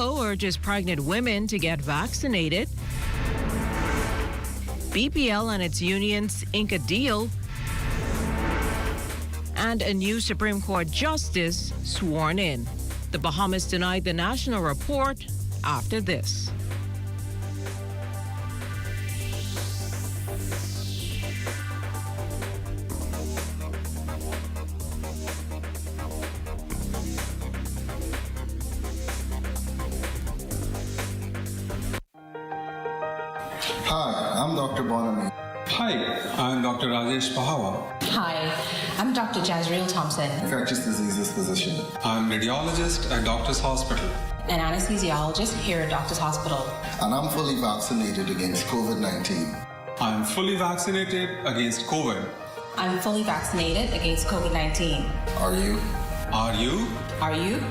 Idaho urges pregnant women to get vaccinated. BPL and its unions ink a deal. And a new Supreme Court justice sworn in. The Bahamas denied the national report after this. Hi, I'm Dr. Bonami. Hi, I'm Dr. Rajesh Pahawa. Hi, I'm Dr. Jazreel Thompson. Infectious diseases physician. I'm radiologist at Doctors Hospital. An anesthesiologist here at Doctors Hospital. And I'm fully vaccinated against COVID-19. I'm fully vaccinated against COVID. I'm fully vaccinated against COVID-19. Are you? Are you? Are you?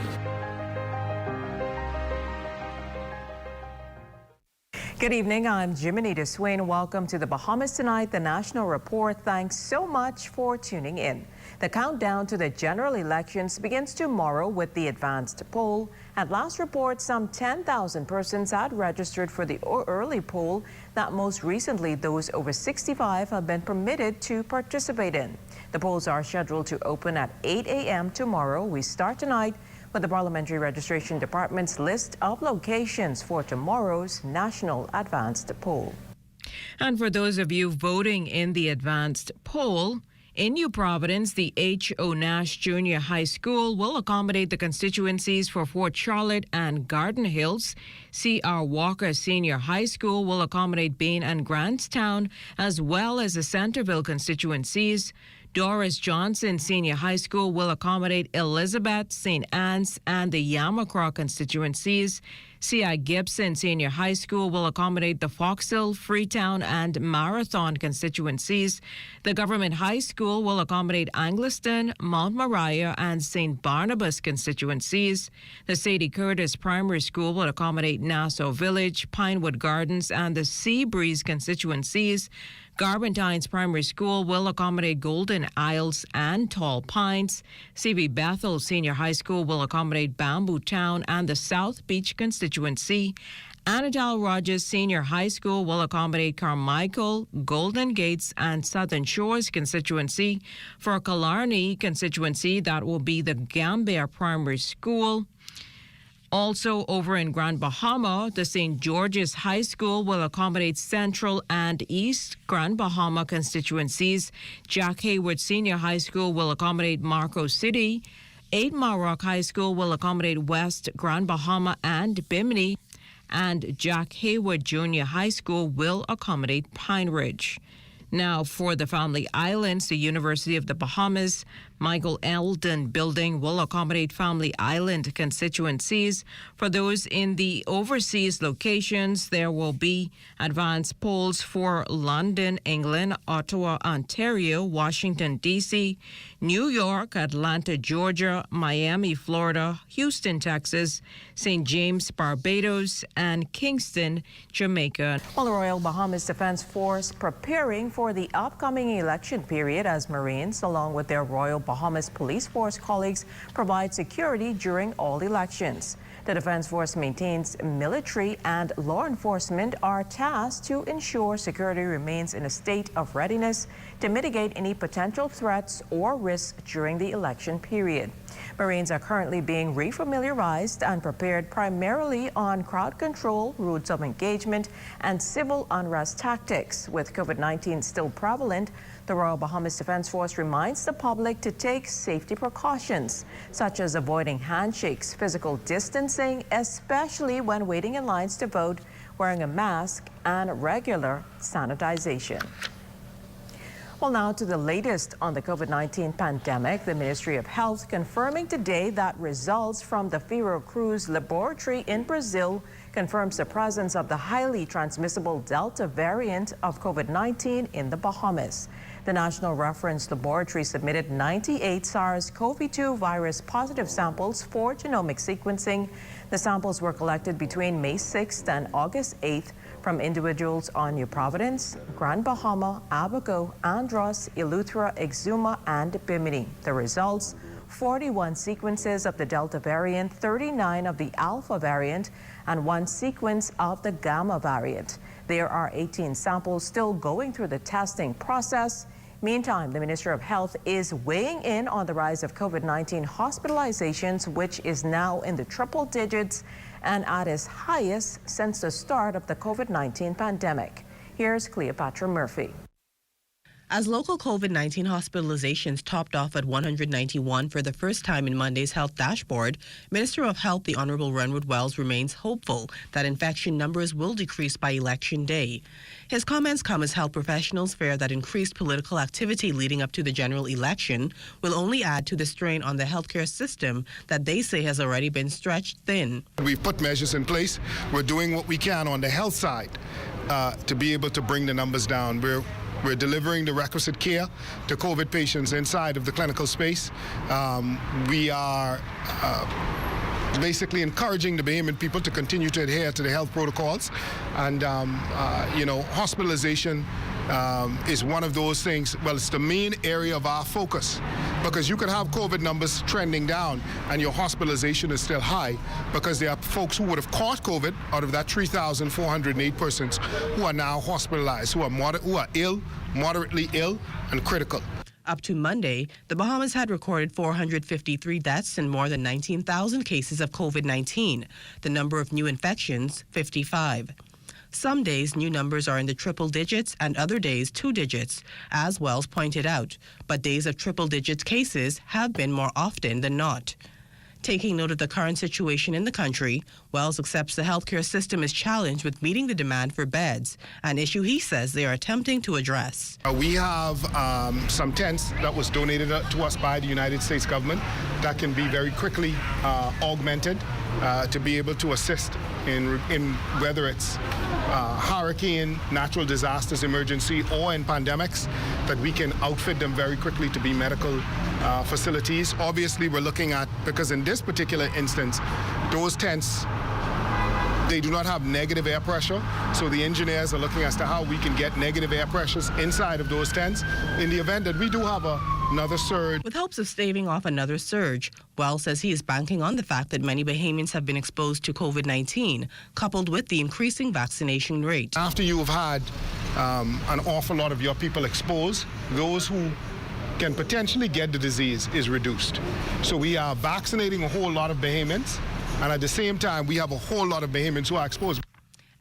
Good evening, I'm Jiminita Swain. Welcome to the Bahamas Tonight, the National Report. Thanks so much for tuning in. The countdown to the general elections begins tomorrow with the advanced poll. At last report, some 10,000 persons had registered for the early poll that most recently those over 65 have been permitted to participate in. The polls are scheduled to open at 8 a.m. tomorrow. We start tonight with the Parliamentary Registration Department's list of locations for tomorrow's national advanced poll. And for those of you voting in the advanced poll, in New Providence, the H.O. Nash Junior High School will accommodate the constituencies for Fort Charlotte and Garden Hills. C.R. Walker Senior High School will accommodate Bain and Grantstown, as well as the Centerville constituencies. Doris Johnson Senior High School will accommodate Elizabeth, St. Anne's, and the Yamacraw constituencies. C.I. Gibson Senior High School will accommodate the Fox Hill, Freetown, and Marathon constituencies. The Government High School will accommodate Angliston, Mount Moriah, and St. Barnabas constituencies. The Sadie Curtis Primary School will accommodate Nassau Village, Pinewood Gardens, and the Seabreeze constituencies. Garbentines Primary School will accommodate Golden Isles and Tall Pines. C.V. Bethel Senior High School will accommodate Bamboo Town and the South Beach constituency. Annadale Rogers Senior High School will accommodate Carmichael, Golden Gates, and Southern Shores constituency. For Killarney constituency, that will be the Gambia Primary School. Also over in Grand Bahama, the St. George's High School will accommodate Central and East Grand Bahama constituencies. Jack Hayward Senior High School will accommodate Marco City. 8 Mile Rock High School will accommodate West Grand Bahama and Bimini. And Jack Hayward Junior High School will accommodate Pine Ridge. Now, for the Family Islands, the University of the Bahamas Michael Eldon Building will accommodate Family Island constituencies. For those in the overseas locations, there will be advanced polls for London, England, Ottawa, Ontario, Washington, D.C., New York, Atlanta, Georgia, Miami, Florida, Houston, Texas, St. James, Barbados, and Kingston, Jamaica. Well, the Royal Bahamas Defense Force preparing for the upcoming election period as Marines, along with their Royal Bahamas Police Force colleagues, provide security during all elections. The Defense Force maintains military and law enforcement are tasked to ensure security remains in a state of readiness to mitigate any potential threats or risks during the election period. Marines are currently being refamiliarized and prepared primarily on crowd control, routes of engagement, and civil unrest tactics. With COVID-19 still prevalent, the Royal Bahamas Defense Force reminds the public to take safety precautions, such as avoiding handshakes, physical distancing, especially when waiting in lines to vote, wearing a mask, and regular sanitization. Well, now to the latest on the COVID-19 pandemic. The Ministry of Health confirming today that results from the Fiocruz laboratory in Brazil confirms the presence of the highly transmissible Delta variant of COVID-19 in the Bahamas. The National Reference Laboratory submitted 98 SARS-CoV-2 virus positive samples for genomic sequencing. The samples were collected between May 6th and August 8th from individuals on New Providence, Grand Bahama, Abaco, Andros, Eleuthera, Exuma, and Bimini. The results 41 sequences of the Delta variant, 39 of the Alpha variant, and 1 sequence of the Gamma variant. There are 18 samples still going through the testing process. Meantime, the Minister of Health is weighing in on the rise of COVID-19 hospitalizations, which is now in the triple digits and at its highest since the start of the COVID-19 pandemic. Here's Cleopatra Murphy. As local COVID-19 hospitalizations topped off at 191 for the first time in Monday's health dashboard, Minister of Health the Honorable Renwood Wells remains hopeful that infection numbers will decrease by Election Day. His comments come as health professionals fear that increased political activity leading up to the general election will only add to the strain on the healthcare system that they say has already been stretched thin. We've put measures in place. We're doing what we can on the health side to be able to bring the numbers down. We're delivering the requisite care to COVID patients inside of the clinical space. We are basically encouraging the Bahamian people to continue to adhere to the health protocols. And, hospitalization is one of those things. Well, it's the main area of our focus, because you can have COVID numbers trending down and your hospitalization is still high, because there are folks who would have caught COVID out of that 3,408 persons who are now hospitalized, who are ill, moderately ill, and critical. Up to Monday, the Bahamas had recorded 453 deaths and more than 19,000 cases of COVID-19. The number of new infections, 55. Some days, new numbers are in the triple digits and other days 2 digits, as Wells pointed out. But days of triple-digit cases have been more often than not. Taking note of the current situation in the country, Wells accepts the healthcare system is challenged with meeting the demand for beds, an issue he says they are attempting to address. We have some tents that was donated to us by the United States government that can be very quickly augmented to be able to assist in whether it's hurricane, natural disasters, emergency, or in pandemics, that we can outfit them very quickly to be medical facilities. Obviously, we're looking at, because in this particular instance, those tents, they do not have negative air pressure, so the engineers are looking as to how we can get negative air pressures inside of those tents in the event that we do have another surge. With hopes of staving off another surge, Wells says he is banking on the fact that many Bahamians have been exposed to COVID-19, coupled with the increasing vaccination rate. After you have had an awful lot of your people exposed, those who can potentially get the disease is reduced. So we are vaccinating a whole lot of Bahamians, and at the same time, we have a whole lot of Bahamians who are exposed.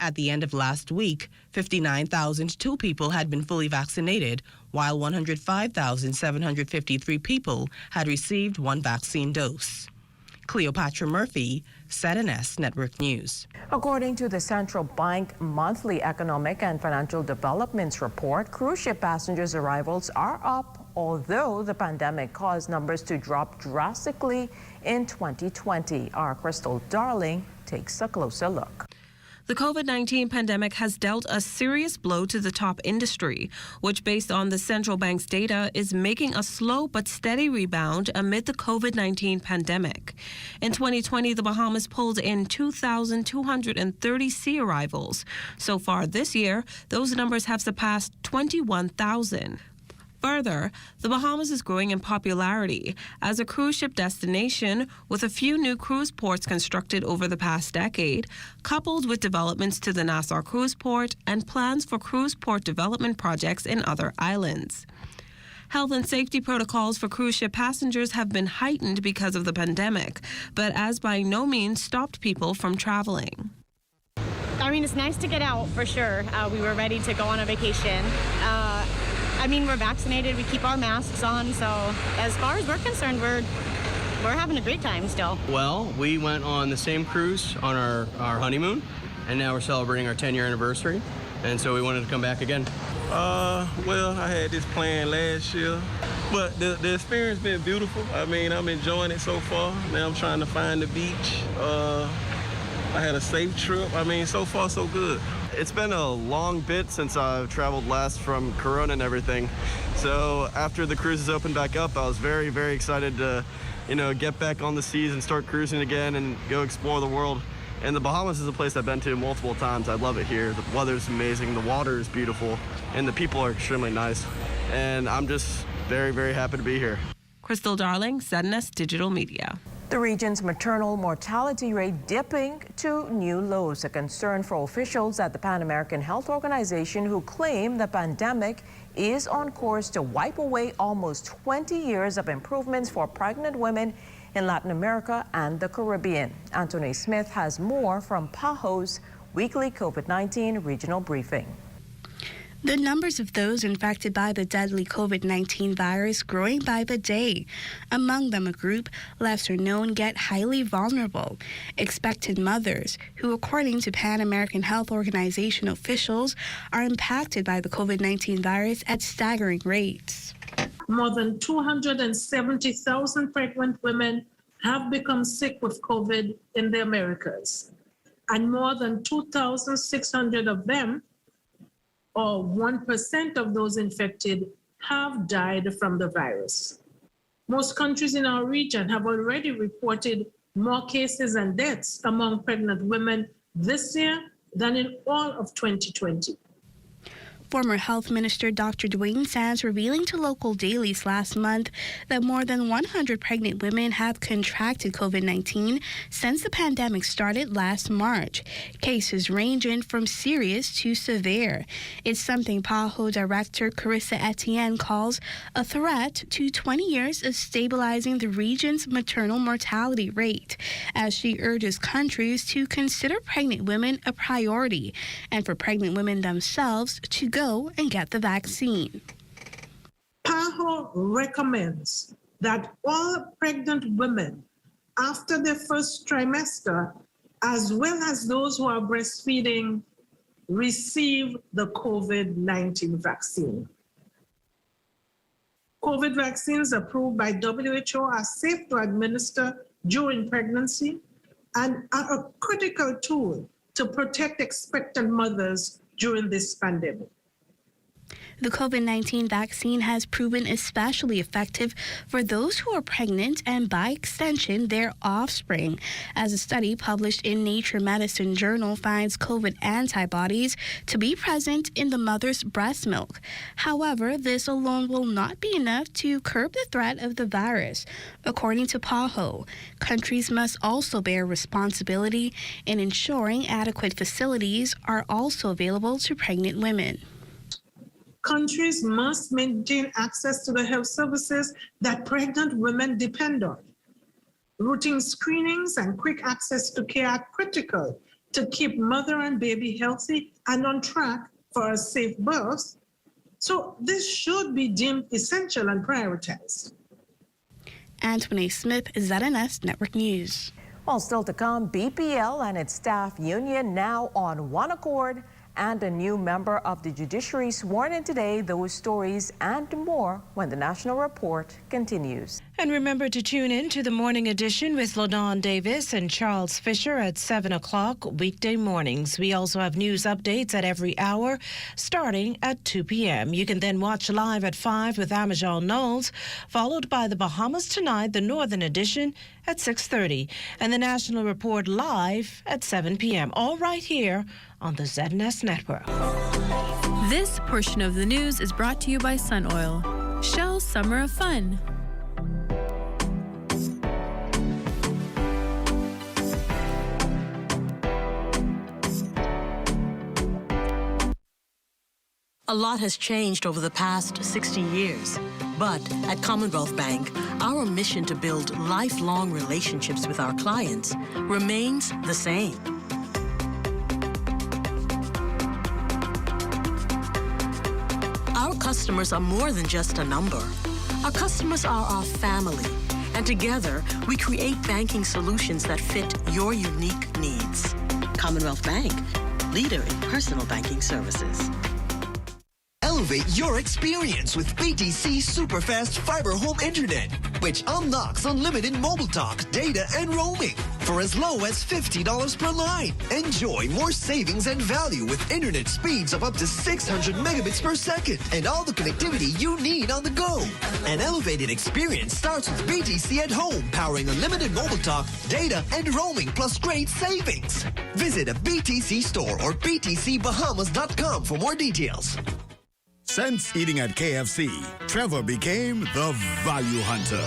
At the end of last week, 59,002 people had been fully vaccinated, while 105,753 people had received 1 vaccine dose. Cleopatra Murphy, ZNS Network News. According to the Central Bank Monthly Economic and Financial Developments Report, cruise ship passengers' arrivals are up, although the pandemic caused numbers to drop drastically in 2020. Our Crystal Darling takes a closer look. The COVID-19 pandemic has dealt a serious blow to the top industry, which, based on the central bank's data, is making a slow but steady rebound amid the COVID-19 pandemic. In 2020, the Bahamas pulled in 2,230 sea arrivals. So far this year, those numbers have surpassed 21,000. Further, the Bahamas is growing in popularity as a cruise ship destination, with a few new cruise ports constructed over the past decade, coupled with developments to the Nassau Cruise Port and plans for cruise port development projects in other islands. Health and safety protocols for cruise ship passengers have been heightened because of the pandemic, but as by no means stopped people from traveling. I mean, it's nice to get out for sure. We were ready to go on a vacation. We're vaccinated, we keep our masks on, so as far as we're concerned, we're having a great time still. Well, we went on the same cruise on our honeymoon, and now we're celebrating our 10-year anniversary, and so we wanted to come back again. Well, I had this plan last year, but the experience been beautiful. I'm enjoying it so far. Now I'm trying to find the beach. I had a safe trip. So far so good. It's been a long bit since I've traveled last from Corona and everything. So after the cruises opened back up, I was very, very excited to, get back on the seas and start cruising again and go explore the world. And the Bahamas is a place I've been to multiple times. I love it here. The weather's amazing, the water is beautiful, and the people are extremely nice. And I'm just very, very happy to be here. Crystal Darling, ZNS Digital Media. The region's maternal mortality rate dipping to new lows, a concern for officials at the Pan American Health Organization who claim the pandemic is on course to wipe away almost 20 years of improvements for pregnant women in Latin America and the Caribbean. Anthony Smith has more from PAHO's weekly COVID-19 regional briefing. The numbers of those infected by the deadly COVID-19 virus growing by the day. Among them, a group lesser known yet highly vulnerable, expectant mothers, who, according to Pan American Health Organization officials, are impacted by the COVID-19 virus at staggering rates. More than 270,000 pregnant women have become sick with COVID in the Americas, and more than 2,600 of them, or 1% of those infected, have died from the virus. Most countries in our region have already reported more cases and deaths among pregnant women this year than in all of 2020. Former Health Minister Dr. Dwayne Sands revealing to local dailies last month that more than 100 pregnant women have contracted COVID-19 since the pandemic started last March. Cases ranging from serious to severe. It's something PAHO Director Carissa Etienne calls a threat to 20 years of stabilizing the region's maternal mortality rate, as she urges countries to consider pregnant women a priority and for pregnant women themselves to go and get the vaccine. PAHO recommends that all pregnant women after their first trimester, as well as those who are breastfeeding, receive the COVID-19 vaccine. COVID vaccines approved by WHO are safe to administer during pregnancy and are a critical tool to protect expectant mothers during this pandemic. The COVID-19 vaccine has proven especially effective for those who are pregnant and, by extension, their offspring, as a study published in Nature Medicine journal finds COVID antibodies to be present in the mother's breast milk. However, this alone will not be enough to curb the threat of the virus. According to PAHO, countries must also bear responsibility in ensuring adequate facilities are also available to pregnant women. Countries must maintain access to the health services that pregnant women depend on. Routine screenings and quick access to care are critical to keep mother and baby healthy and on track for a safe birth. So this should be deemed essential and prioritized. Anthony Smith, ZNS Network News. Well, still to come, BPL and its staff union now on one accord, and a new member of the judiciary sworn in today. Those stories and more when the National Report continues. And remember to tune in to the morning edition with LaDawn Davis and Charles Fisher at 7 o'clock weekday mornings. We also have news updates at every hour starting at 2 p.m. You can then watch live at 5 with Amajal Knowles, followed by the Bahamas Tonight, the Northern Edition at 6:30, and the National Report live at 7 p.m. All right here on the ZNS Network. This portion of the news is brought to you by Sun Oil. Shell's Summer of Fun. A lot has changed over the past 60 years. But at Commonwealth Bank, our mission to build lifelong relationships with our clients remains the same. Our customers are more than just a number. Our customers are our family, and together we create banking solutions that fit your unique needs. Commonwealth Bank, leader in personal banking services. Elevate your experience with BTC Superfast Fiber Home Internet, which unlocks unlimited mobile talk, data, and roaming for as low as $50 per line. Enjoy more savings and value with internet speeds of up to 600 megabits per second and all the connectivity you need on the go. An elevated experience starts with BTC at home, powering unlimited mobile talk, data, and roaming plus great savings. Visit a BTC store or btcbahamas.com for more details. Since eating at KFC, Trevor became the value hunter.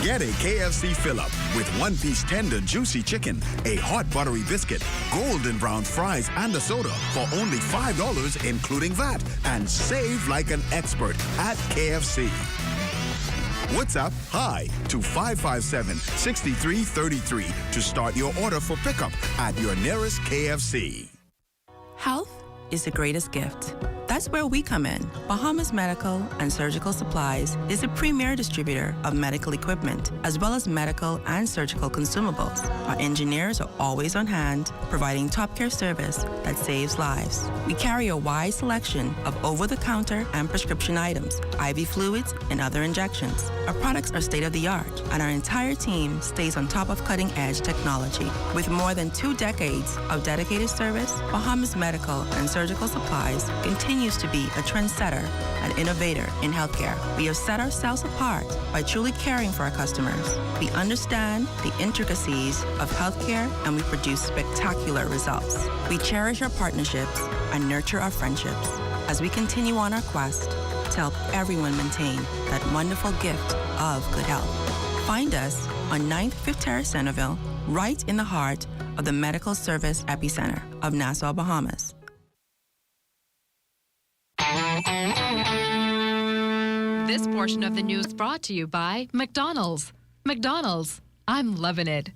Get a KFC fill-up with one-piece tender, juicy chicken, a hot buttery biscuit, golden brown fries, and a soda for only $5, including VAT, and save like an expert at KFC. WhatsApp HI to 557-6333 to start your order for pickup at your nearest KFC. Health is the greatest gift. That's where we come in. Bahamas Medical and Surgical Supplies is a premier distributor of medical equipment, as well as medical and surgical consumables. Our engineers are always on hand, providing top care service that saves lives. We carry a wide selection of over-the-counter and prescription items, IV fluids, and other injections. Our products are state-of-the-art, and our entire team stays on top of cutting-edge technology. With more than 2 decades of dedicated service, Bahamas Medical and Surgical Supplies continues to be a trendsetter and innovator in healthcare. We have set ourselves apart by truly caring for our customers. We understand the intricacies of healthcare, and we produce spectacular results. We cherish our partnerships and nurture our friendships as we continue on our quest to help everyone maintain that wonderful gift of good health. Find us on 9th Fifth Terrace, Centerville, right in the heart of the medical service epicenter of Nassau, Bahamas. This portion of the news brought to you by McDonald's. McDonald's, I'm loving it.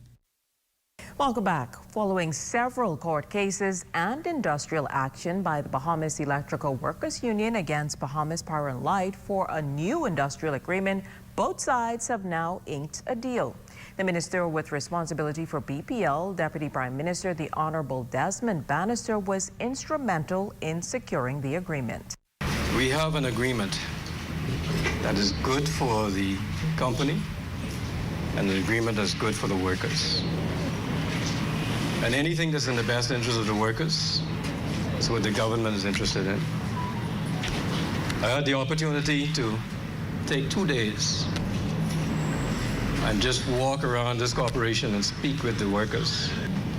Welcome back. Following several court cases and industrial action by the Bahamas Electrical Workers Union against Bahamas Power and Light for a new industrial agreement, both sides have now inked a deal. The minister with responsibility for BPL, Deputy Prime Minister the Honorable Desmond Bannister, was instrumental in securing the agreement. We have an agreement that is good for the company and an agreement that's good for the workers. And anything that's in the best interest of the workers is what the government is interested in. I had the opportunity to take 2 days and just walk around this corporation and speak with the workers.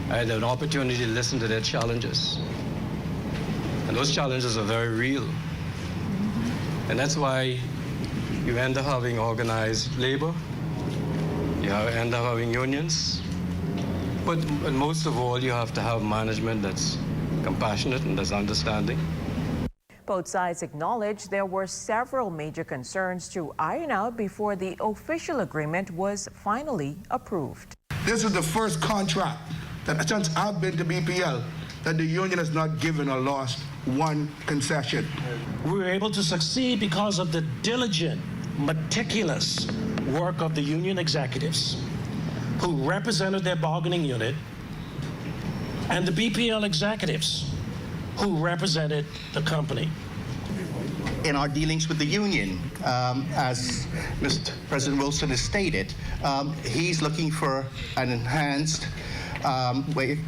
I had an opportunity to listen to their challenges. And those challenges are very real. And that's why you end up having organized labor, you end up having unions, but most of all, you have to have management that's compassionate and that's understanding. Both sides acknowledged there were several major concerns to iron out before the official agreement was finally approved. This is the first contract that since I've been to BPL that the union has not given or lost one concession. We were able to succeed because of the diligent, meticulous work of the union executives who represented their bargaining unit and the BPL executives who represented the company. In our dealings with the union, as Mr. President Wilson has stated, he's looking for an enhanced way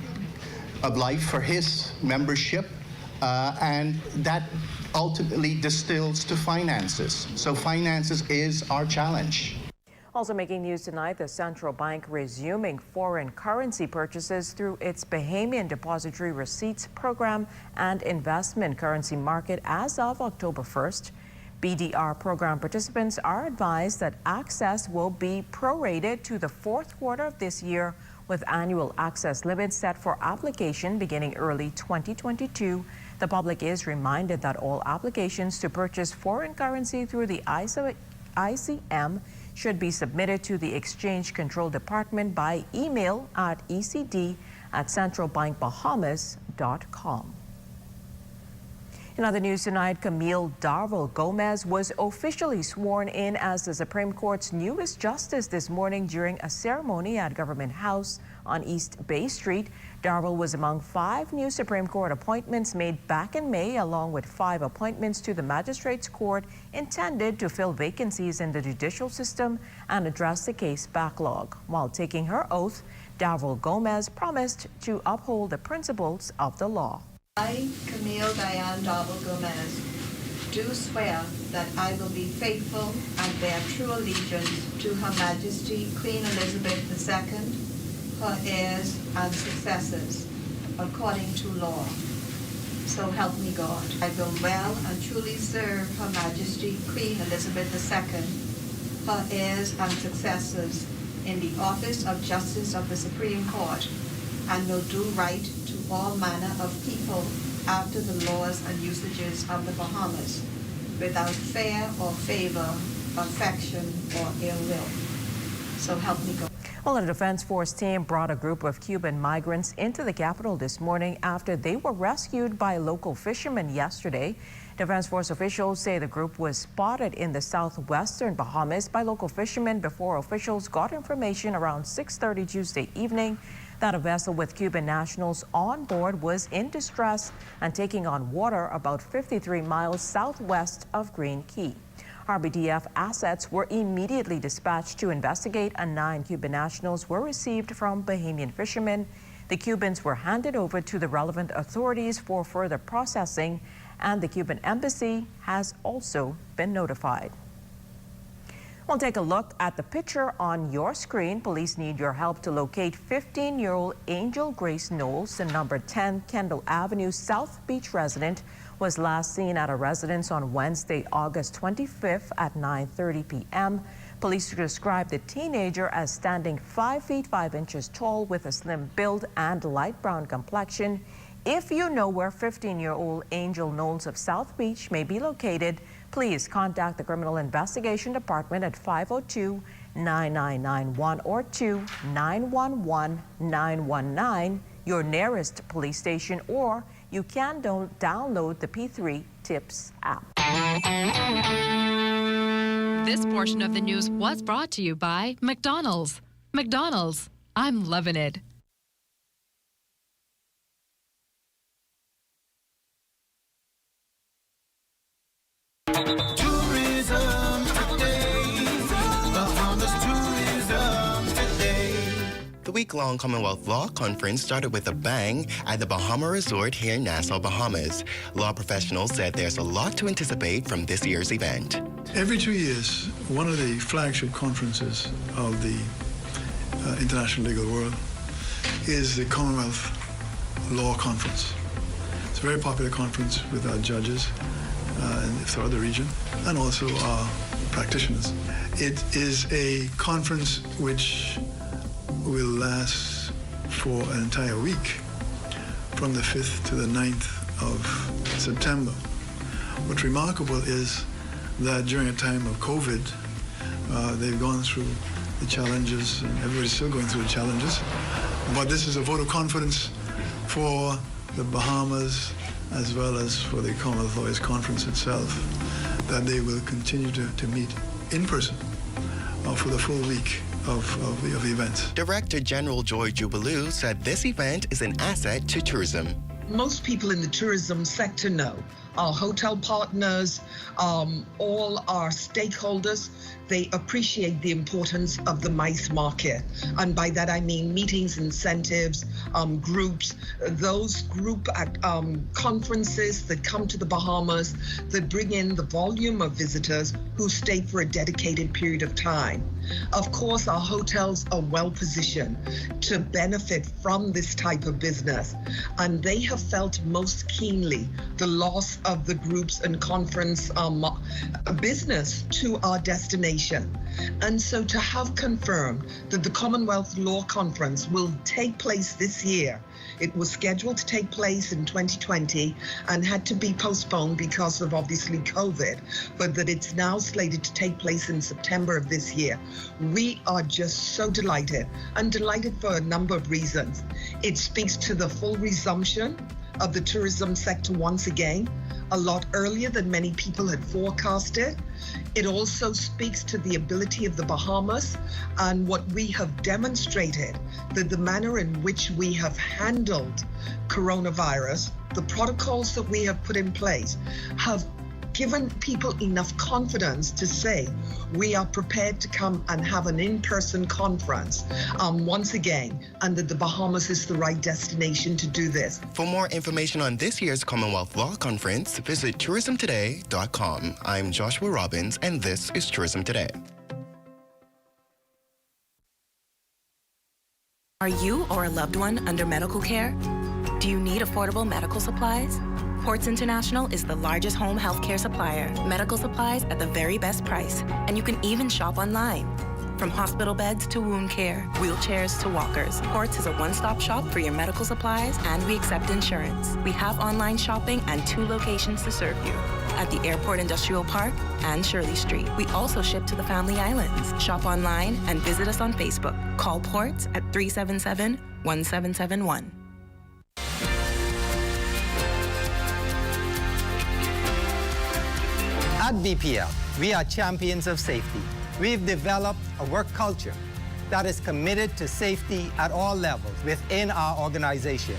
of life for his membership, and that ultimately distills to finances. So finances is our challenge. Also making news tonight, the central bank resuming foreign currency purchases through its Bahamian Depository Receipts Program and investment currency market as of October 1st. BDR program participants are advised that access will be prorated to the fourth quarter of this year, with annual access limits set for application beginning early 2022. The public is reminded that all applications to purchase foreign currency through the ICM should be submitted to the Exchange Control Department by email at ecd@centralbankbahamas.com. In other news tonight, Camille Darville Gomez was officially sworn in as the Supreme Court's newest justice this morning during a ceremony at Government House on East Bay Street. Darville was among 5 new Supreme Court appointments made back in May, along with 5 appointments to the Magistrates Court intended to fill vacancies in the judicial system and address the case backlog. While taking her oath, Darville Gomez promised to uphold the principles of the law. I, Camille Diane Darville Gomez, do swear that I will be faithful and bear true allegiance to Her Majesty Queen Elizabeth II, her heirs and successors, according to law. So help me God. I will well and truly serve Her Majesty Queen Elizabeth II, her heirs and successors, in the office of Justice of the Supreme Court, and will do right to all manner of people after the laws and usages of the Bahamas, without fear or favor, affection or ill will. So help me God. Well, a Defense Force team brought a group of Cuban migrants into the capital this morning after they were rescued by local fishermen yesterday. Defense Force officials say the group was spotted in the southwestern Bahamas by local fishermen before officials got information around 6:30 Tuesday evening that a vessel with Cuban nationals on board was in distress and taking on water about 53 miles southwest of Green Key. RBDF assets were immediately dispatched to investigate, and 9 Cuban nationals were received from Bahamian fishermen. The Cubans were handed over to the relevant authorities for further processing, and the Cuban embassy has also been notified. We'll take a look at the picture on your screen. Police need your help to locate 15-year-old Angel Grace Knowles, the number 10 Kendall Avenue South Beach resident, was last seen at a residence on Wednesday, August 25th at 9:30 p.m. Police described the teenager as standing 5 feet 5 inches tall with a slim build and light brown complexion. If you know where 15-year-old Angel Knowles of South Beach may be located, please contact the Criminal Investigation Department at 502-9991 or 2-911-919, your nearest police station, or you can download the P3 Tips app. This portion of the news was brought to you by McDonald's. McDonald's, I'm loving it. The week-long Commonwealth Law Conference started with a bang at the Bahama Resort here in Nassau, Bahamas. Law professionals said there's a lot to anticipate from this year's event. Every 2 years, one of the flagship conferences of the international legal world is the Commonwealth Law Conference. It's a very popular conference with our judges throughout the region and also our practitioners. It is a conference which will last for an entire week from the 5th to the 9th of September. What's remarkable is that during a time of COVID, they've gone through the challenges, and everybody's still going through the challenges. But this is a vote of confidence for the Bahamas as well as for the Commonwealth Lawyers Conference itself, that they will continue to meet in person for the full week of the events. Director General Joy Jubileau said this event is an asset to tourism. Most people in the tourism sector know. Our hotel partners, all our stakeholders, they appreciate the importance of the MICE market. And by that I mean meetings, incentives, groups, those group conferences that come to the Bahamas that bring in the volume of visitors who stay for a dedicated period of time. Of course, our hotels are well positioned to benefit from this type of business, and they have felt most keenly the loss of the groups and conference business to our destination. And so to have confirmed that the Commonwealth Law Conference will take place this year, it was scheduled to take place in 2020 and had to be postponed because of obviously COVID, but that it's now slated to take place in September of this year. We are just so delighted, and delighted for a number of reasons. It speaks to the full resumption of the tourism sector once again, a lot earlier than many people had forecasted. It also speaks to the ability of the Bahamas and what we have demonstrated, that the manner in which we have handled coronavirus, the protocols that we have put in place have given people enough confidence to say we are prepared to come and have an in-person conference once again, and that the Bahamas is the right destination to do this. For more information on this year's Commonwealth Law Conference, visit tourismtoday.com. I'm Joshua Robbins, and this is Tourism Today. Are you or a loved one under medical care? Do you need affordable medical supplies? Ports International is the largest home healthcare supplier. Medical supplies at the very best price. And you can even shop online. From hospital beds to wound care, wheelchairs to walkers, Ports is a one-stop shop for your medical supplies, and we accept insurance. We have online shopping and 2 locations to serve you, at the Airport Industrial Park and Shirley Street. We also ship to the Family Islands. Shop online and visit us on Facebook. Call Ports at 377-1771. At BPL, we are champions of safety. We've developed a work culture that is committed to safety at all levels within our organization.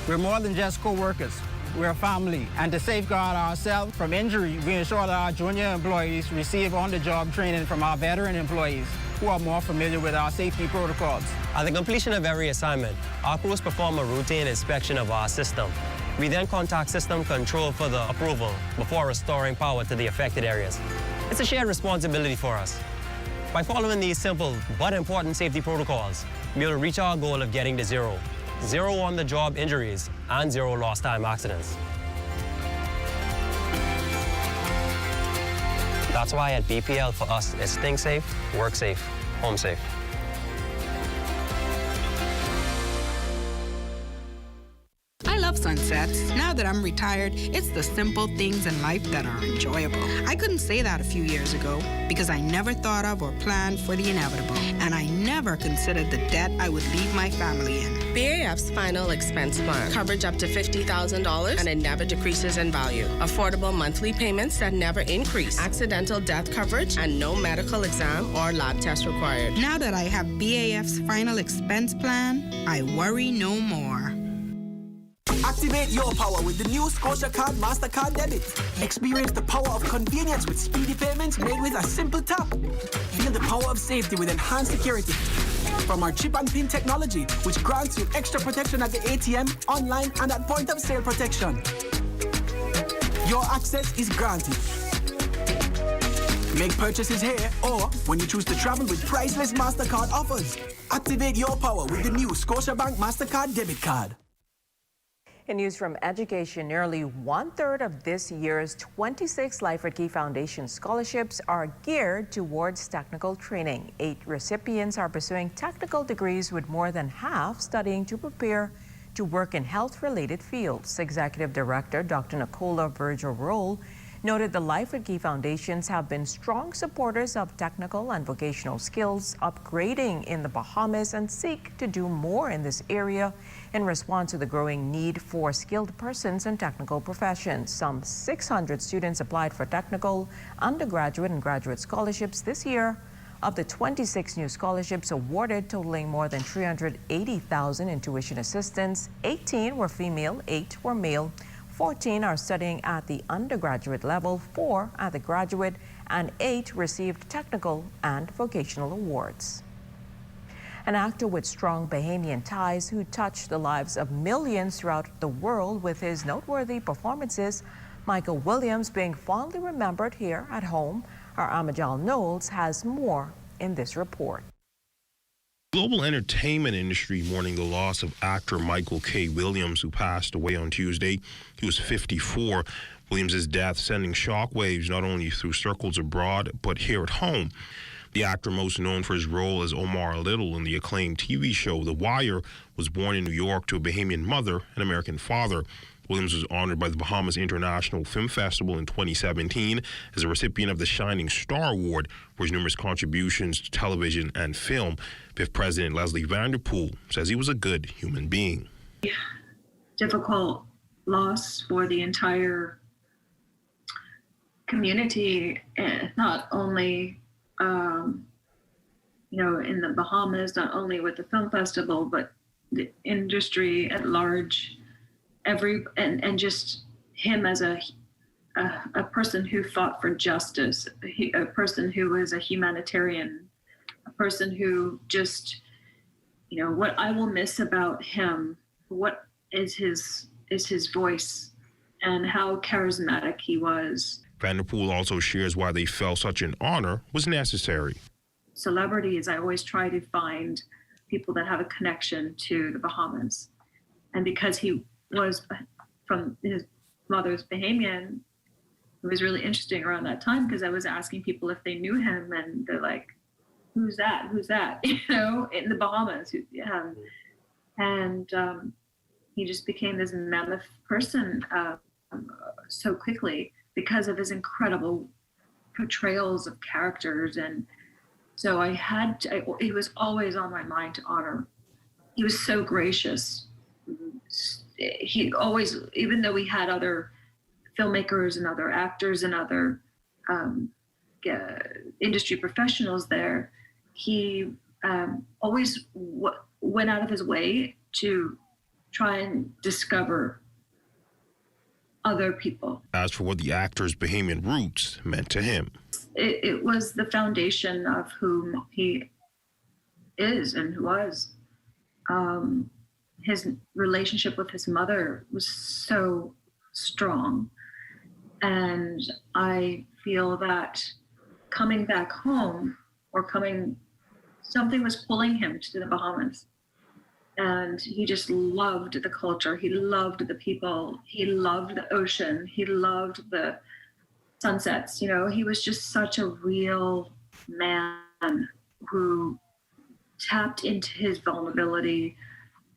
We're more than just co-workers. We're a family. And to safeguard ourselves from injury, we ensure that our junior employees receive on-the-job training from our veteran employees who are more familiar with our safety protocols. At the completion of every assignment, our crews perform a routine inspection of our system. We then contact system control for the approval before restoring power to the affected areas. It's a shared responsibility for us. By following these simple but important safety protocols, we will reach our goal of getting to zero on-the-job injuries and 0 lost time accidents. That's why at BPL, for us, it's think safe, work safe, home safe. I love sunsets. Now that I'm retired, it's the simple things in life that are enjoyable. I couldn't say that a few years ago because I never thought of or planned for the inevitable, and I never considered the debt I would leave my family in. BAF's final expense plan. Coverage up to $50,000 and it never decreases in value. Affordable monthly payments that never increase. Accidental death coverage and no medical exam or lab test required. Now that I have BAF's final expense plan, I worry no more. Activate your power with the new Scotia Card MasterCard Debit. Experience the power of convenience with speedy payments made with a simple tap. Feel the power of safety with enhanced security. From our chip and pin technology, which grants you extra protection at the ATM, online, and at point of sale protection. Your access is granted. Make purchases here or when you choose to travel with priceless MasterCard offers. Activate your power with the new Scotiabank MasterCard Debit Card. In news from education, nearly 1/3 of this year's 26 Life at Key Foundation scholarships are geared towards technical training. 8 recipients are pursuing technical degrees, with more than half studying to prepare to work in health-related fields. Executive Director Dr. Nicola Virgil-Roll noted the Life at Key Foundations have been strong supporters of technical and vocational skills upgrading in the Bahamas and seek to do more in this area in response to the growing need for skilled persons in technical professions. Some 600 students applied for technical, undergraduate, and graduate scholarships this year. Of the 26 new scholarships awarded, totaling more than $380,000 in tuition assistance, 18 were female, 8 were male. 14 are studying at the undergraduate level, 4 at the graduate, and 8 received technical and vocational awards. An actor with strong Bahamian ties who touched the lives of millions throughout the world with his noteworthy performances, Michael Williams, being fondly remembered here at home. Our Amajal Knowles has more in this report. Global entertainment industry mourning the loss of actor Michael K. Williams, who passed away on Tuesday. He was 54. Williams' death sending shockwaves not only through circles abroad, but here at home. The actor, most known for his role as Omar Little in the acclaimed TV show The Wire, was born in New York to a Bahamian mother and American father. Williams was honored by the Bahamas International Film Festival in 2017 as a recipient of the Shining Star Award for his numerous contributions to television and film. BIF President Leslie Vanderpool says he was a good human being. Difficult loss for the entire community, not only in the Bahamas, not only with the film festival, but the industry at large. And just him as a person who fought for justice, a person who was a humanitarian, a person who just, what I will miss about him, what is his voice and how charismatic he was. Vanderpool also shares why they felt such an honor was necessary. Celebrities, I always try to find people that have a connection to the Bahamas. And because he was from his mother's Bahamian, it was really interesting around that time because I was asking people if they knew him, and they're like, who's that? Who's that? You know, in the Bahamas. And he just became this mammoth person so quickly because of his incredible portrayals of characters. And so it was always on my mind to honor. He was so gracious. He always, even though we had other filmmakers and other actors and other industry professionals there, he always went out of his way to try and discover other people. As for what the actor's Bahamian roots meant to him, it was the foundation of whom he is and who was. His relationship with his mother was so strong. And I feel that coming back home something was pulling him to the Bahamas. And he just loved the culture. He loved the people. He loved the ocean. He loved the sunsets. You know, he was just such a real man who tapped into his vulnerability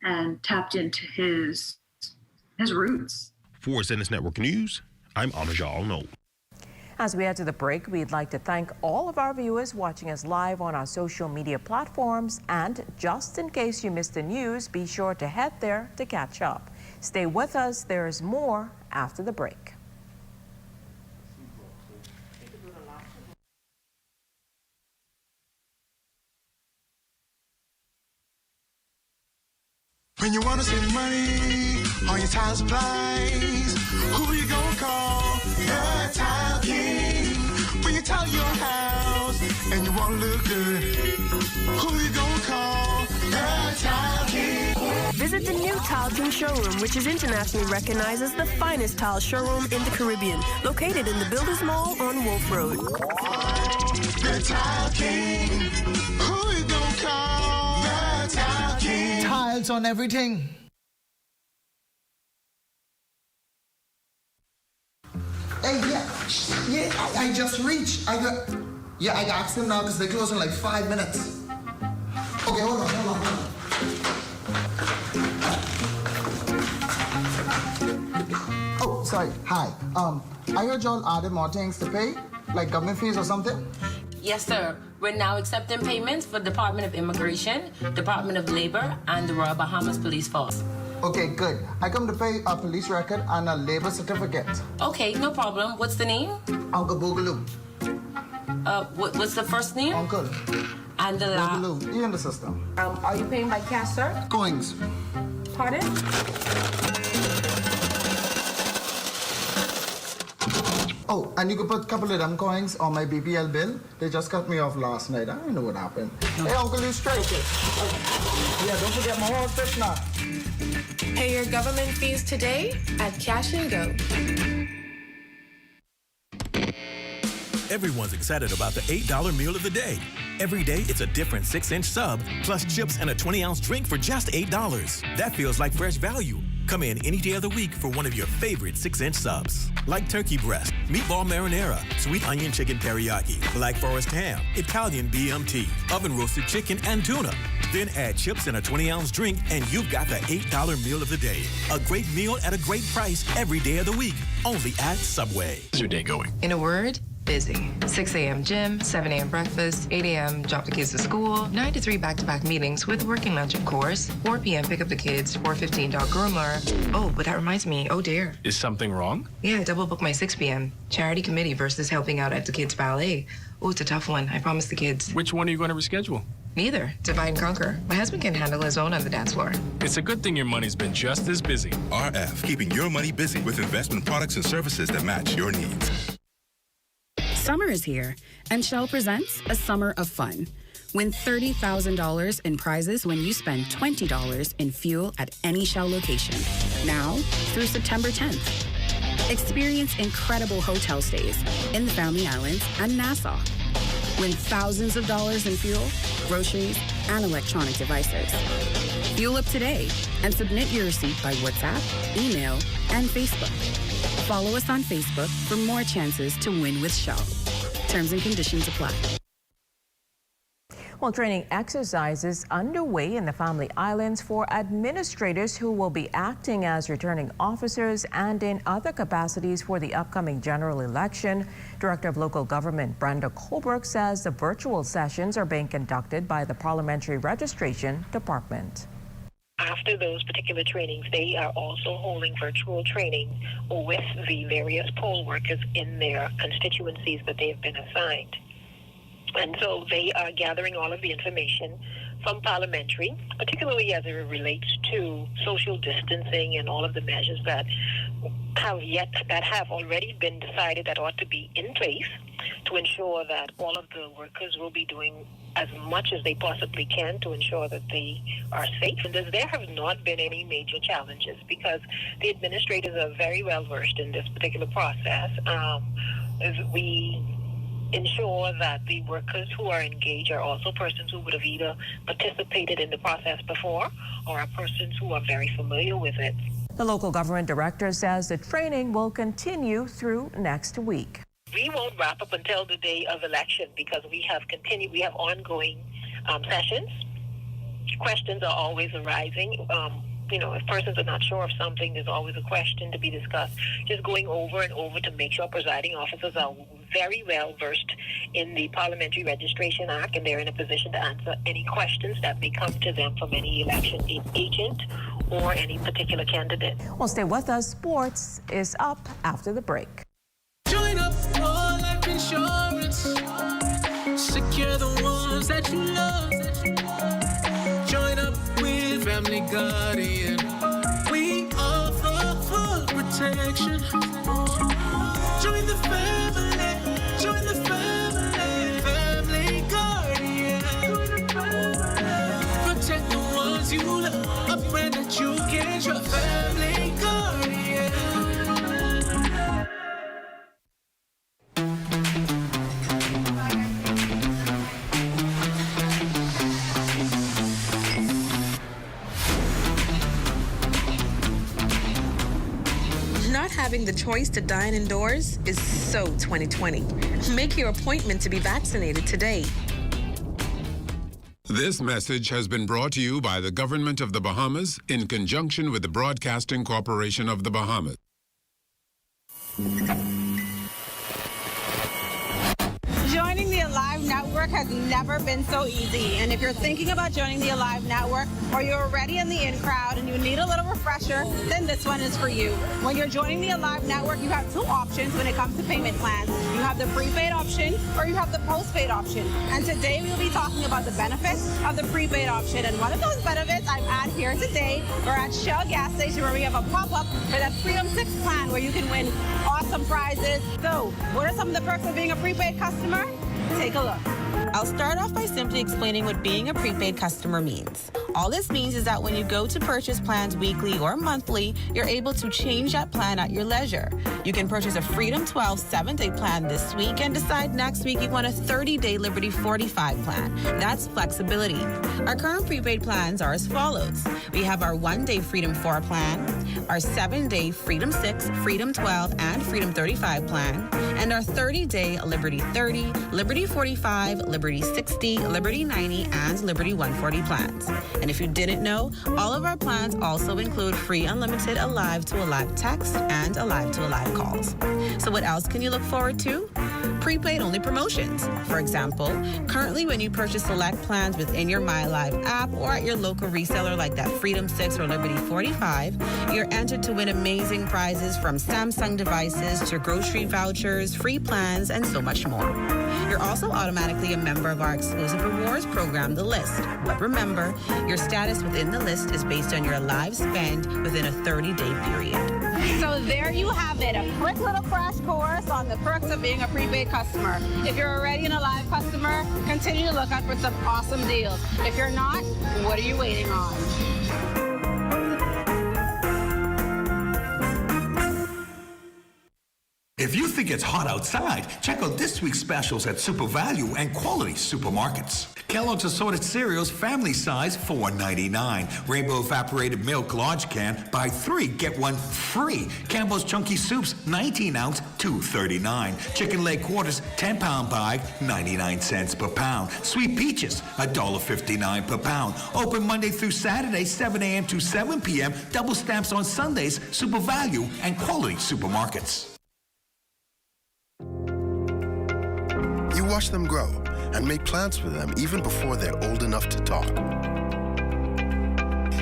and tapped into his roots. For SNS Network News, I'm Amajal No. As we head to the break, we'd like to thank all of our viewers watching us live on our social media platforms. And just in case you missed the news, be sure to head there to catch up. Stay with us. There's more after the break. When you want to save money on your tile supplies, who you gonna call? The Tile King. When you tile your house and you want to look good, who you gonna call? The Tile King. Visit the new Tile King showroom, which is internationally recognized as the finest tile showroom in the Caribbean, located in the Builders Mall on Wolf Road. The Tile King. Who you gonna call? The Tile King. Tiles on everything. Hey, yeah, I just reached. I asked him now because they close in like 5 minutes. Okay, hold on. Oh, sorry. Hi. I heard y'all added more things to pay, like government fees or something. Yes, sir. We're now accepting payments for Department of Immigration, Department of Labor, and the Royal Bahamas Police Force. Okay, good. I come to pay a police record and a labor certificate. Okay, no problem. What's the name? Uncle Boogaloo. What's the first name? Uncle. And the last? Boogaloo. You're in the system. Are you paying by cash, sir? Coins. Pardon? Oh, and you could put a couple of them coins on my BPL bill. They just cut me off last night. I don't know what happened. Hey, Uncle, you straight. Okay. Yeah, don't forget my horse fish now. Pay your government fees today at Cash and Go. Everyone's excited about the $8 meal of the day. Every day, it's a different 6-inch sub, plus chips and a 20-ounce drink for just $8. That feels like fresh value. Come in any day of the week for one of your favorite 6-inch subs. Like turkey breast, meatball marinara, sweet onion chicken teriyaki, Black Forest ham, Italian BMT, oven roasted chicken, and tuna. Then add chips and a 20-ounce drink, and you've got the $8 meal of the day. A great meal at a great price every day of the week. Only at Subway. How's your day going? In a word, busy. 6 a.m. gym, 7 a.m. breakfast, 8 a.m. drop the kids to school, 9 to 3 back-to-back meetings with working lunch, of course, 4 p.m. pick up the kids, 4:15 dog groomer. Oh, but that reminds me, oh dear. Is something wrong? Yeah, double book my 6 p.m. Charity committee versus helping out at the kids' ballet. Oh, it's a tough one. I promised the kids. Which one are you going to reschedule? Neither. Divide and conquer. My husband can handle his own on the dance floor. It's a good thing your money's been just as busy. RF, keeping your money busy with investment products and services that match your needs. Summer is here, and Shell presents a summer of fun. Win $30,000 in prizes when you spend $20 in fuel at any Shell location. Now through September 10th. Experience incredible hotel stays in the Family Islands and Nassau. Win thousands of dollars in fuel, groceries, and electronic devices. Fuel up today and submit your receipt by WhatsApp, email, and Facebook. Follow us on Facebook for more chances to win with Shell. Terms and conditions apply. Well, training exercises underway in the Family Islands for administrators who will be acting as returning officers and in other capacities for the upcoming general election. Director of Local Government Brenda Colberg says the virtual sessions are being conducted by the Parliamentary Registration Department. After those particular trainings, they are also holding virtual training with the various poll workers in their constituencies that they have been assigned. And so they are gathering all of the information from parliamentary, particularly as it relates to social distancing and all of the measures that have already been decided that ought to be in place to ensure that all of the workers will be doing as much as they possibly can to ensure that they are safe. And there have not been any major challenges because the administrators are very well versed in this particular process. As we ensure that the workers who are engaged are also persons who would have either participated in the process before or are persons who are very familiar with it. The local government director says the training will continue through next week. We won't wrap up until the day of election because we have ongoing sessions. Questions are always arising. If persons are not sure of something, there's always a question to be discussed. Just going over and over to make sure presiding officers are very well versed in the Parliamentary Registration Act, and they're in a position to answer any questions that may come to them from any election agent or any particular candidate. Well, stay with us. Sports is up after the break. Join up for life insurance. Secure the ones that you love. Join up with Family Guardian. We offer full protection. Join the family. Join the family. Family Guardian. Protect the ones you love. A friend that you can trust. Family Guardian. Not having the choice to dine indoors is so 2020. Make your appointment to be vaccinated today. This message has been brought to you by the Government of the Bahamas in conjunction with the Broadcasting Corporation of the Bahamas. Joining the Alive Network has never been so easy. And if you're thinking about joining the Alive Network or you're already in the in crowd and you need a little refresher, then this one is for you. When you're joining the Alive Network, you have two options when it comes to payment plans. You have the prepaid option or you have the postpaid option. And today we'll be talking about the benefits of the prepaid option. And one of those benefits I'm at here today, we're at Shell gas station where we have a pop-up for that Freedom 6 plan where you can win awesome prizes. So what are some of the perks of being a prepaid customer? Take a look. I'll start off by simply explaining what being a prepaid customer means. All this means is that when you go to purchase plans weekly or monthly, you're able to change that plan at your leisure. You can purchase a Freedom 12 7-day plan this week and decide next week you want a 30-day Liberty 45 plan. That's flexibility. Our current prepaid plans are as follows. We have our 1-day Freedom 4 plan, our 7-day Freedom 6, Freedom 12, and Freedom 35 plan, and our 30-day Liberty 30, Liberty 45, Liberty 60, Liberty 90, and Liberty 140 plans. And if you didn't know, all of our plans also include free unlimited Alive to Alive text and Alive to Alive calls. So what else can you look forward to? Prepaid only promotions. For example, currently when you purchase select plans within your MyLive app or at your local reseller like that Freedom 6 or Liberty 45, you're entered to win amazing prizes from Samsung devices to grocery vouchers, free plans, and so much more. You're also automatically a member of our exclusive rewards program, The List. But remember, your status within the list is based on your live spend within a 30-day period. So there you have it, a quick little crash course on the perks of being a prepaid customer. If you're already an Alive customer, continue to look out for some awesome deals. If you're not, what are you waiting on? If you think it's hot outside, check out this week's specials at Super Value and Quality Supermarkets. Kellogg's assorted cereals, family size, $4.99. Rainbow evaporated milk, large can, buy 3, get 1 free. Campbell's Chunky Soups, 19 ounce, $2.39. Chicken leg quarters, 10-pound bag, 99 cents per pound. Sweet peaches, $1.59 per pound. Open Monday through Saturday, 7 a.m. to 7 p.m. Double stamps on Sundays, Super Value and Quality Supermarkets. You watch them grow and make plans for them even before they're old enough to talk.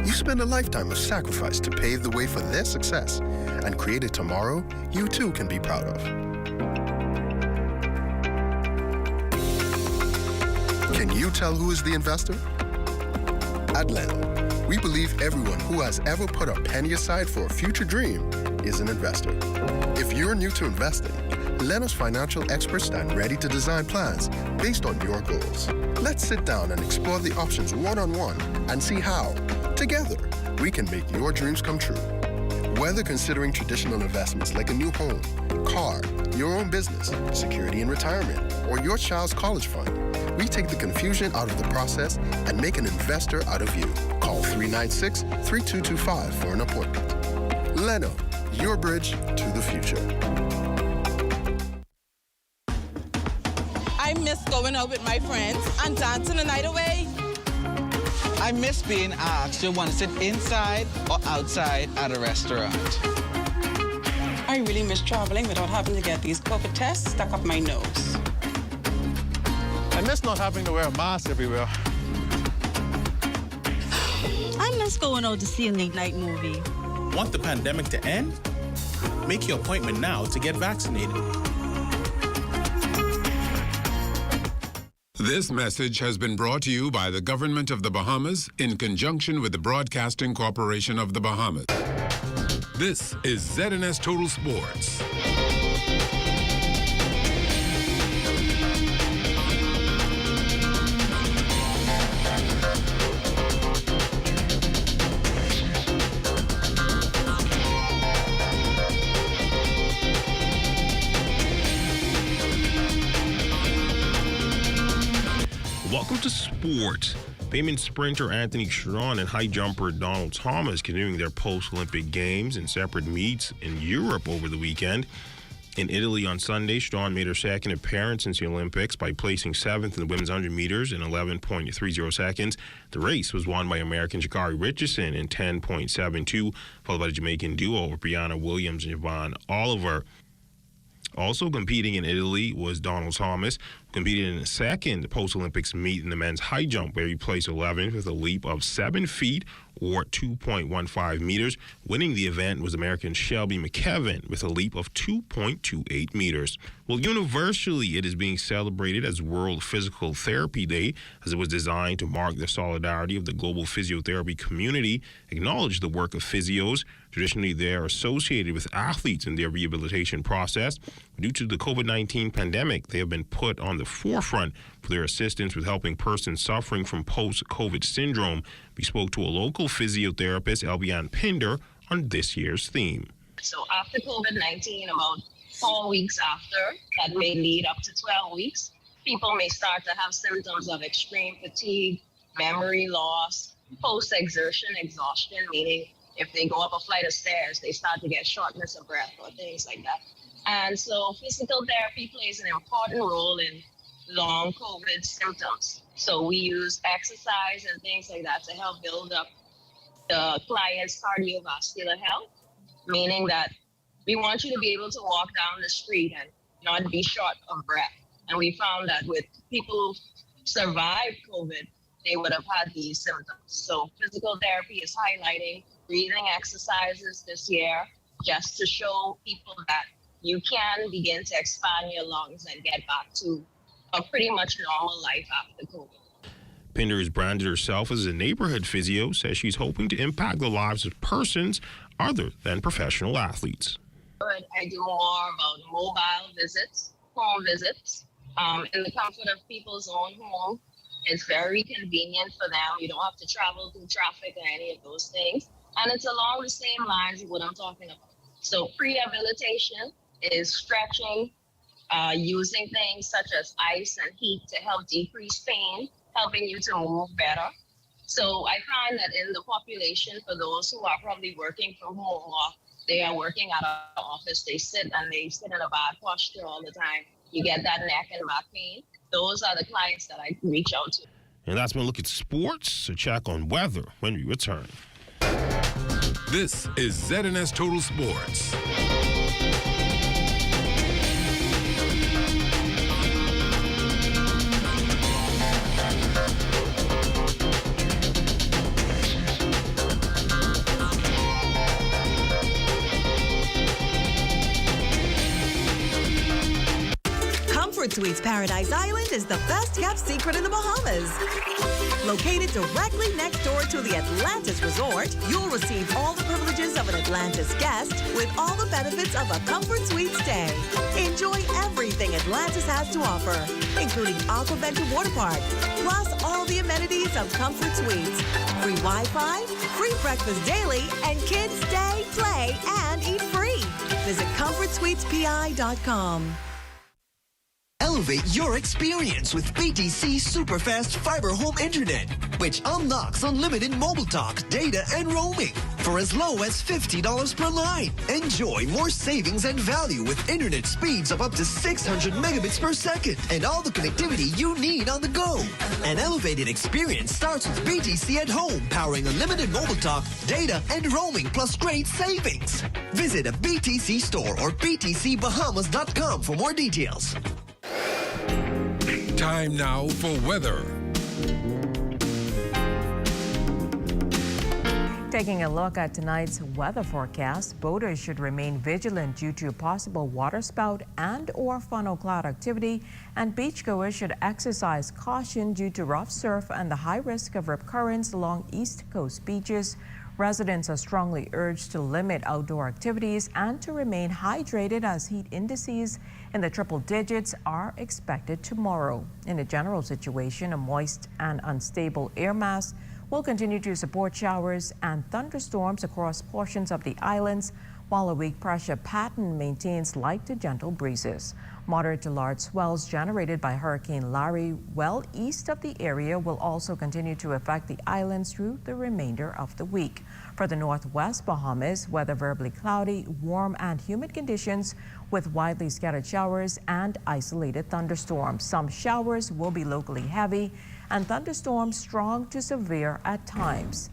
You spend a lifetime of sacrifice to pave the way for their success and create a tomorrow you too can be proud of. Can you tell who is the investor? At Leno, we believe everyone who has ever put a penny aside for a future dream is an investor. If you're new to investing, Leno's financial experts stand ready to design plans based on your goals. Let's sit down and explore the options one-on-one and see how, together, we can make your dreams come true. Whether considering traditional investments like a new home, car, your own business, security in retirement, or your child's college fund, we take the confusion out of the process and make an investor out of you. Call 396-3225 for an appointment. Leno, your bridge to the future. I miss going out with my friends and dancing the night away. I miss being asked, do you want to sit inside or outside at a restaurant? I really miss traveling without having to get these COVID tests stuck up my nose. I miss not having to wear a mask everywhere. I miss going out to see a late night movie. Want the pandemic to end? Make your appointment now to get vaccinated. This message has been brought to you by the Government of the Bahamas in conjunction with the Broadcasting Corporation of the Bahamas. This is ZNS Total Sports. Welcome to sports. Payment sprinter Anthony Sharon and high jumper Donald Thomas continuing their post-Olympic games in separate meets in Europe over the weekend. In Italy on Sunday, Sharon made her second appearance since the Olympics by placing 7th in the women's 100 meters in 11.30 seconds. The race was won by American Sha'Carri Richardson in 10.72, followed by the Jamaican duo Brianna Williams and Yvonne Oliver. Also competing in Italy was Donald Thomas, who competed in a second post-Olympics meet in the men's high jump, where he placed 11th with a leap of 7 feet or 2.15 meters. Winning the event was American Shelby McKevin with a leap of 2.28 meters. Well, universally, it is being celebrated as World Physical Therapy Day, as it was designed to mark the solidarity of the global physiotherapy community, acknowledge the work of physios. Traditionally, they are associated with athletes in their rehabilitation process. Due to the COVID-19 pandemic, they have been put on the forefront for their assistance with helping persons suffering from post-COVID syndrome. We spoke to a local physiotherapist, Elbian Pinder, on this year's theme. So after COVID-19, about 4 weeks after, that may lead up to 12 weeks, people may start to have symptoms of extreme fatigue, memory loss, post-exertion exhaustion, meaning if they go up a flight of stairs, they start to get shortness of breath or things like that. And so physical therapy plays an important role in long COVID symptoms. So we use exercise and things like that to help build up the client's cardiovascular health, meaning that we want you to be able to walk down the street and not be short of breath. And we found that with people who survived COVID, they would have had these symptoms. So physical therapy is highlighting breathing exercises this year just to show people that you can begin to expand your lungs and get back to a pretty much normal life after COVID. Pinder has branded herself as a neighborhood physio, says she's hoping to impact the lives of persons other than professional athletes. I do more about mobile visits, home visits, in the comfort of people's own home. It's very convenient for them. You don't have to travel through traffic or any of those things. And it's along the same lines of what I'm talking about. So pre-rehabilitation, is stretching, using things such as ice and heat to help decrease pain, helping you to move better. So I find that in the population, for those who are probably working from home or they are working at an office, they sit in a bad posture all the time. You get that neck and back pain. Those are the clients that I reach out to. And that's when we look at sports, a check on weather when we return. This is ZNS Total Sports. Comfort Suites Paradise Island is the best-kept secret in the Bahamas. Located directly next door to the Atlantis Resort, you'll receive all the privileges of an Atlantis guest with all the benefits of a Comfort Suite stay. Enjoy everything Atlantis has to offer, including Aquaventure Water Park, plus all the amenities of Comfort Suites. Free Wi-Fi, free breakfast daily, and kids stay, play, and eat free. Visit ComfortSuitesPI.com. Elevate your experience with BTC Superfast Fiber Home Internet, which unlocks unlimited mobile talk, data, and roaming for as low as $50 per line. Enjoy more savings and value with internet speeds of up to 600 megabits per second and all the connectivity you need on the go. An elevated experience starts with BTC at home, powering unlimited mobile talk, data, and roaming plus great savings. Visit a BTC store or btcbahamas.com for more details. Time now for weather. Taking a look at tonight's weather forecast, boaters should remain vigilant due to possible waterspout and or funnel cloud activity, and beachgoers should exercise caution due to rough surf and the high risk of rip currents along East Coast beaches. Residents are strongly urged to limit outdoor activities and to remain hydrated as heat indices in the triple digits are expected tomorrow. In a general situation, a moist and unstable air mass will continue to support showers and thunderstorms across portions of the islands, while a weak pressure pattern maintains light to gentle breezes. Moderate to large swells generated by Hurricane Larry well east of the area will also continue to affect the islands through the remainder of the week. For the northwest Bahamas, weather variably cloudy, warm and humid conditions with widely scattered showers and isolated thunderstorms. Some showers will be locally heavy and thunderstorms strong to severe at times.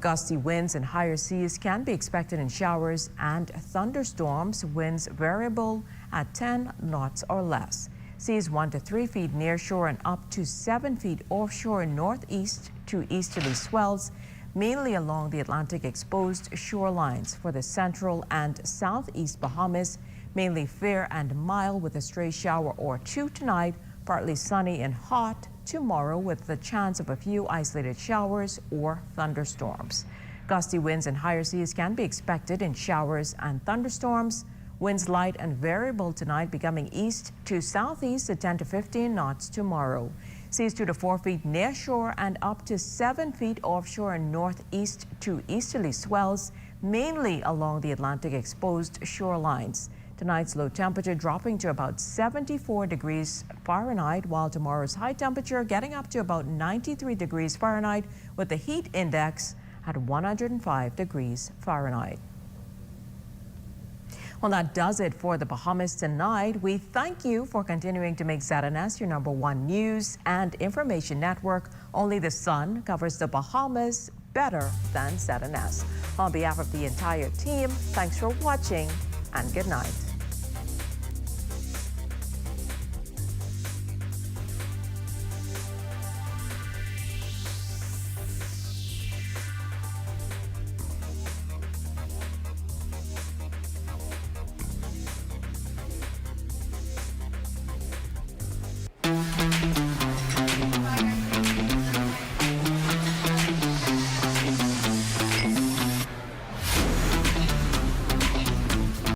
Gusty winds and higher seas can be expected in showers and thunderstorms, winds variable at 10 knots or less. Seas 1 to 3 feet near shore and up to 7 feet offshore, northeast to easterly swells, mainly along the Atlantic exposed shorelines. For the central and southeast Bahamas, mainly fair and mild with a stray shower or two tonight, partly sunny and hot tomorrow with the chance of a few isolated showers or thunderstorms. Gusty winds and higher seas can be expected in showers and thunderstorms. Winds light and variable tonight, becoming east to southeast at 10 to 15 knots tomorrow. Seas 2 to 4 feet near shore and up to 7 feet offshore and northeast to easterly swells, mainly along the Atlantic exposed shorelines. Tonight's low temperature dropping to about 74 degrees Fahrenheit, while tomorrow's high temperature getting up to about 93 degrees Fahrenheit with the heat index at 105 degrees Fahrenheit. Well, that does it for the Bahamas tonight. We thank you for continuing to make ZNS your #1 news and information network. Only the sun covers the Bahamas better than ZNS. On behalf of the entire team, thanks for watching and good night.